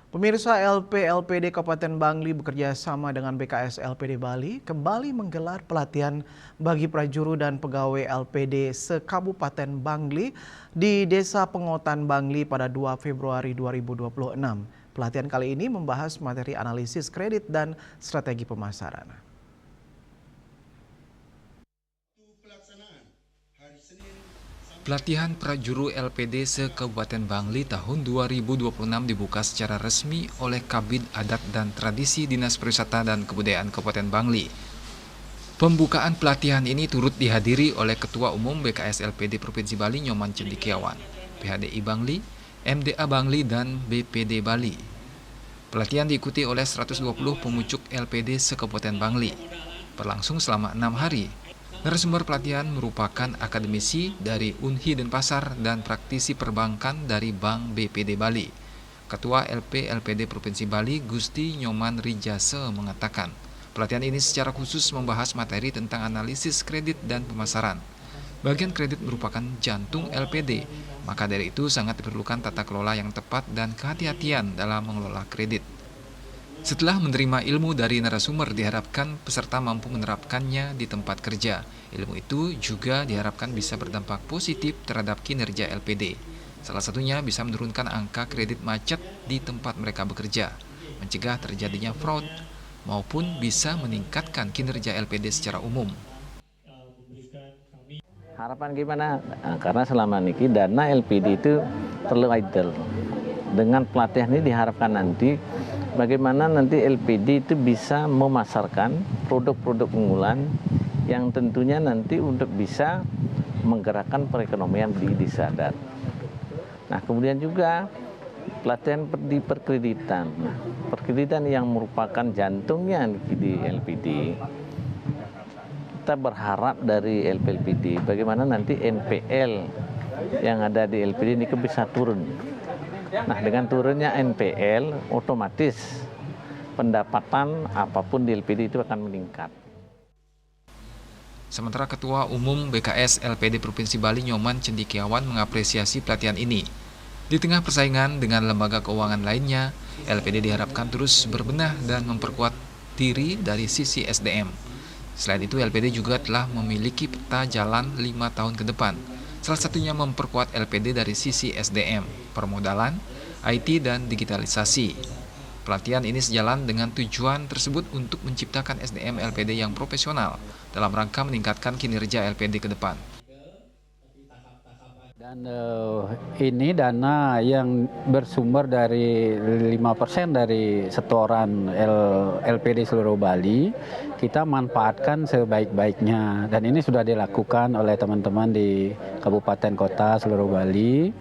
Pemirsa, LPD Kabupaten Bangli bekerja sama dengan BKS LPD Bali kembali menggelar pelatihan bagi prajuru dan pegawai LPD se-Kabupaten Bangli di Desa Pengotan Bangli pada 2 Februari 2026. Pelatihan kali ini membahas materi analisis kredit dan strategi pemasaran. Pelatihan prajuru LPD se-Kabupaten Bangli tahun 2026 dibuka secara resmi oleh Kabid Adat dan Tradisi Dinas Pariwisata dan Kebudayaan Kabupaten Bangli. Pembukaan pelatihan ini turut dihadiri oleh Ketua Umum BKS LPD Provinsi Bali Nyoman Cendekiawan, PHDI Bangli, MDA Bangli, dan BPD Bali. Pelatihan diikuti oleh 120 pemucuk LPD se-Kabupaten Bangli. Berlangsung selama 6 hari. Narasumber pelatihan merupakan akademisi dari Unhi Denpasar dan praktisi perbankan dari Bank BPD Bali. Ketua LPD Provinsi Bali, Gusti Nyoman Rijase, mengatakan, pelatihan ini secara khusus membahas materi tentang analisis kredit dan pemasaran. Bagian kredit merupakan jantung LPD, maka dari itu sangat diperlukan tata kelola yang tepat dan kehati-hatian dalam mengelola kredit. Setelah menerima ilmu dari narasumber, diharapkan peserta mampu menerapkannya di tempat kerja. Ilmu itu juga diharapkan bisa berdampak positif terhadap kinerja LPD. Salah satunya bisa menurunkan angka kredit macet di tempat mereka bekerja, mencegah terjadinya fraud, maupun bisa meningkatkan kinerja LPD secara umum. Harapan gimana? Nah, karena selama ini dana LPD itu terlalu idle. Dengan pelatihan ini diharapkan nanti bagaimana nanti LPD itu bisa memasarkan produk-produk unggulan yang tentunya nanti untuk bisa menggerakkan perekonomian di desa adat. Nah, kemudian juga pelatihan di perkreditan. Perkreditan yang merupakan jantungnya di LPD. Kita berharap dari LPD bagaimana nanti NPL yang ada di LPD ini bisa turun. Nah, dengan turunnya NPL, otomatis pendapatan apapun di LPD itu akan meningkat. Sementara Ketua Umum BKS LPD Provinsi Bali Nyoman Cendekiawan mengapresiasi pelatihan ini. Di tengah persaingan dengan lembaga keuangan lainnya, LPD diharapkan terus berbenah dan memperkuat diri dari sisi SDM. Selain itu, LPD juga telah memiliki peta jalan 5 tahun ke depan. Salah satunya memperkuat LPD dari sisi SDM, permodalan, IT, dan digitalisasi. Pelatihan ini sejalan dengan tujuan tersebut untuk menciptakan SDM LPD yang profesional dalam rangka meningkatkan kinerja LPD ke depan. Dan ini dana yang bersumber dari 5% dari setoran LPD seluruh Bali, kita manfaatkan sebaik-baiknya. Dan ini sudah dilakukan oleh teman-teman di kabupaten kota seluruh Bali.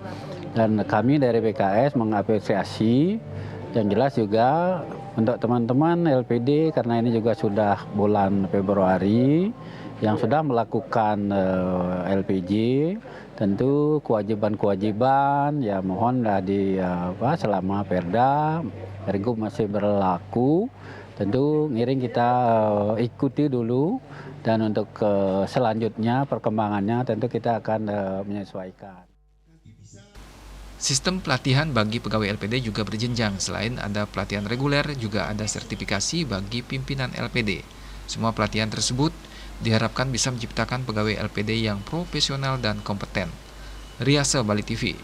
Dan kami dari BKS mengapresiasi, yang jelas juga untuk teman-teman LPD karena ini juga sudah bulan Februari yang sudah melakukan LPG, tentu kewajiban-kewajiban ya mohonlah selama Perda Pergub masih berlaku, tentu ngiring kita ikuti dulu dan untuk selanjutnya perkembangannya tentu kita akan menyesuaikan. Sistem pelatihan bagi pegawai LPD juga berjenjang. Selain ada pelatihan reguler, juga ada sertifikasi bagi pimpinan LPD. Semua pelatihan tersebut diharapkan bisa menciptakan pegawai LPD yang profesional dan kompeten. Riasa Bali TV.